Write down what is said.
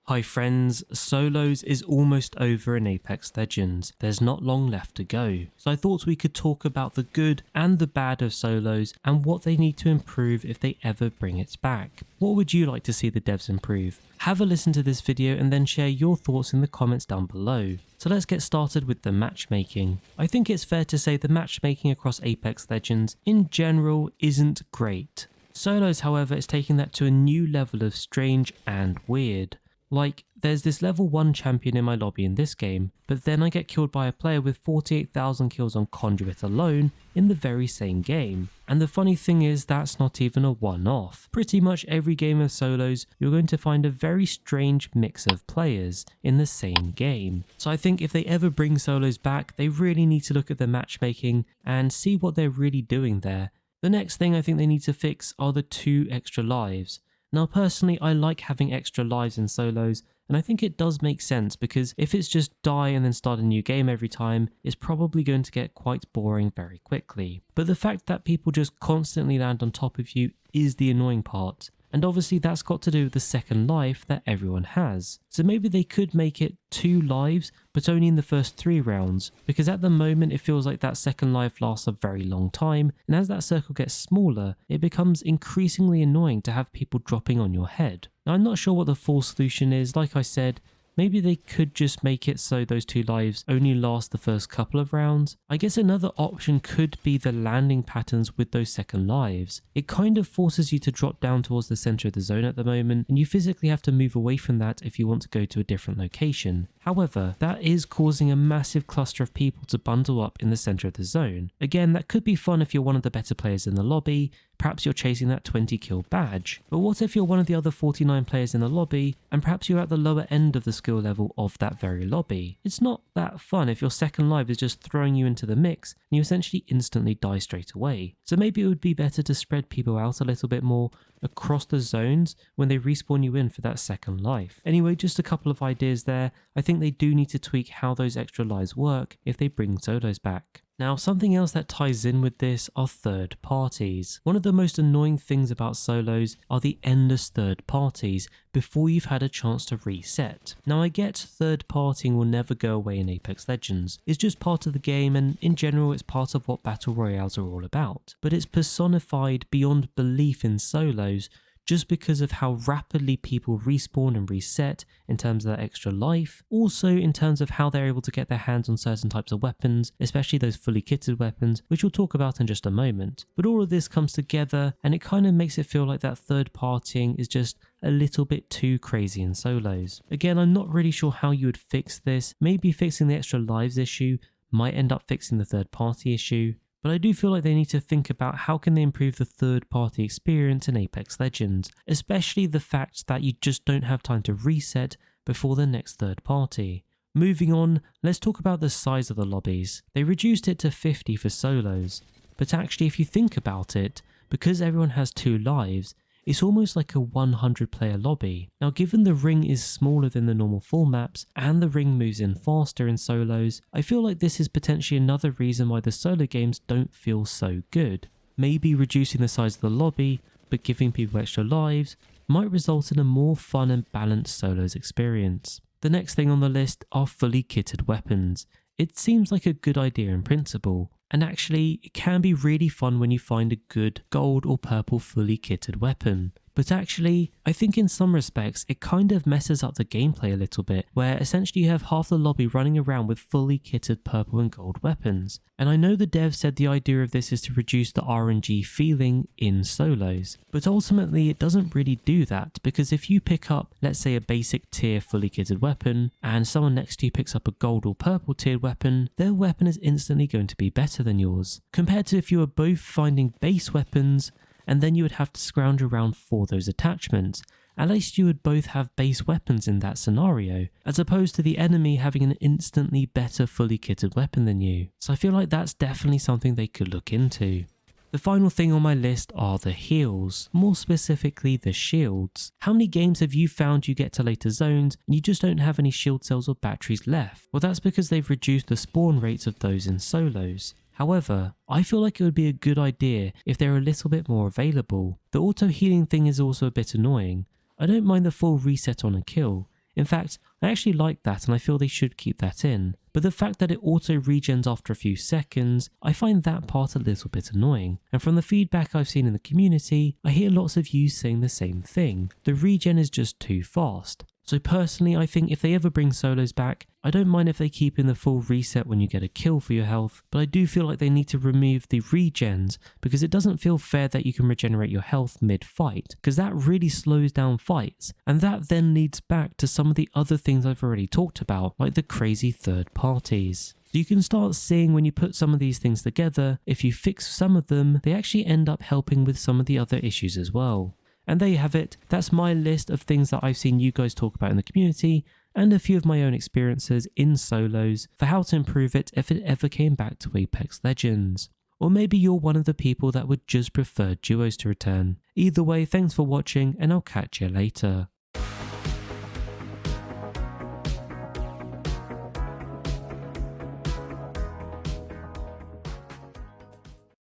Hi friends, solos is almost over in Apex Legends. There's not long left to go. So I thought we could talk about the good and the bad of solos and what they need to improve if they ever bring it back. What would you like to see the devs improve? Have a listen to this video and then share your thoughts in the comments down below. So let's get started with the matchmaking. I think it's fair to say the matchmaking across Apex Legends in general isn't great. Solos, however, is taking that to a new level of strange and weird. Like, there's this level 1 champion in my lobby in this game, but then I get killed by a player with 48,000 kills on Conduit alone in the very same game. And the funny thing is, that's not even a one-off. Pretty much every game of solos, you're going to find a very strange mix of players in the same game. So I think if they ever bring solos back, they really need to look at the matchmaking and see what they're really doing there. The next thing I think they need to fix are the 2 extra lives. Now personally, I like having extra lives in solos, and I think it does make sense because if it's just die and then start a new game every time, it's probably going to get quite boring very quickly. But the fact that people just constantly land on top of you is the annoying part. And obviously that's got to do with the second life that everyone has. So maybe they could make it 2 lives, but only in the first 3 rounds, because at the moment it feels like that second life lasts a very long time, and as that circle gets smaller, it becomes increasingly annoying to have people dropping on your head. Now I'm not sure what the full solution is. Like I said, maybe they could just make it so those 2 lives only last the first couple of rounds. I guess another option could be the landing patterns with those second lives. It kind of forces you to drop down towards the center of the zone at the moment, and you physically have to move away from that if you want to go to a different location. However, that is causing a massive cluster of people to bundle up in the center of the zone. Again, that could be fun if you're one of the better players in the lobby. Perhaps you're chasing that 20 kill badge. But what if you're one of the other 49 players in the lobby and perhaps you're at the lower end of the skill level of that very lobby? It's not that fun if your second life is just throwing you into the mix and you essentially instantly die straight away. So maybe it would be better to spread people out a little bit more across the zones when they respawn you in for that second life. Anyway, just a couple of ideas there. I think they do need to tweak how those extra lives work if they bring solos back. Now, something else that ties in with this are third parties. One of the most annoying things about solos are the endless third parties before you've had a chance to reset. Now, I get third partying will never go away in Apex Legends. It's just part of the game, and in general it's part of what battle royales are all about. But it's personified beyond belief in solos just because of how rapidly people respawn and reset in terms of that extra life. Also in terms of how they're able to get their hands on certain types of weapons, especially those fully kitted weapons, which we'll talk about in just a moment. But all of this comes together and it kind of makes it feel like that third partying is just a little bit too crazy in solos. Again, I'm not really sure how you would fix this. Maybe fixing the extra lives issue might end up fixing the third party issue. But I do feel like they need to think about how can they improve the third party experience in Apex Legends, especially the fact that you just don't have time to reset before the next third party. Moving on, let's talk about the size of the lobbies. They reduced it to 50 for solos, but actually if you think about it, because everyone has 2 lives, it's almost like a 100 player lobby. Now given the ring is smaller than the normal full maps and the ring moves in faster in solos, I feel like this is potentially another reason why the solo games don't feel so good. Maybe reducing the size of the lobby but giving people extra lives might result in a more fun and balanced solos experience. The next thing on the list are fully kitted weapons. It seems like a good idea in principle. And actually, it can be really fun when you find a good gold or purple fully kitted weapon. But actually, I think in some respects, it kind of messes up the gameplay a little bit, where essentially you have half the lobby running around with fully kitted purple and gold weapons. And I know the devs said the idea of this is to reduce the RNG feeling in solos, but ultimately it doesn't really do that, because if you pick up, let's say a basic tier fully kitted weapon, and someone next to you picks up a gold or purple tiered weapon, their weapon is instantly going to be better than yours, compared to if you were both finding base weapons and then you would have to scrounge around for those attachments. At least you would both have base weapons in that scenario, as opposed to the enemy having an instantly better fully kitted weapon than you. So I feel like that's definitely something they could look into. The final thing on my list are the heals, more specifically the shields. How many games have you found you get to later zones and you just don't have any shield cells or batteries left? Well, that's because they've reduced the spawn rates of those in solos. However, I feel like it would be a good idea if they're a little bit more available. The auto healing thing is also a bit annoying. I don't mind the full reset on a kill. In fact, I actually like that and I feel they should keep that in. But the fact that it auto regens after a few seconds, I find that part a little bit annoying. And from the feedback I've seen in the community, I hear lots of you saying the same thing. The regen is just too fast. So personally, I think if they ever bring solos back, I don't mind if they keep in the full reset when you get a kill for your health, but I do feel like they need to remove the regens because it doesn't feel fair that you can regenerate your health mid-fight, because that really slows down fights, and that then leads back to some of the other things I've already talked about, like the crazy third parties. So you can start seeing when you put some of these things together, if you fix some of them, they actually end up helping with some of the other issues as well. And there you have it, that's my list of things that I've seen you guys talk about in the community, and a few of my own experiences in solos for how to improve it if it ever came back to Apex Legends. Or maybe you're one of the people that would just prefer duos to return. Either way, thanks for watching and I'll catch you later.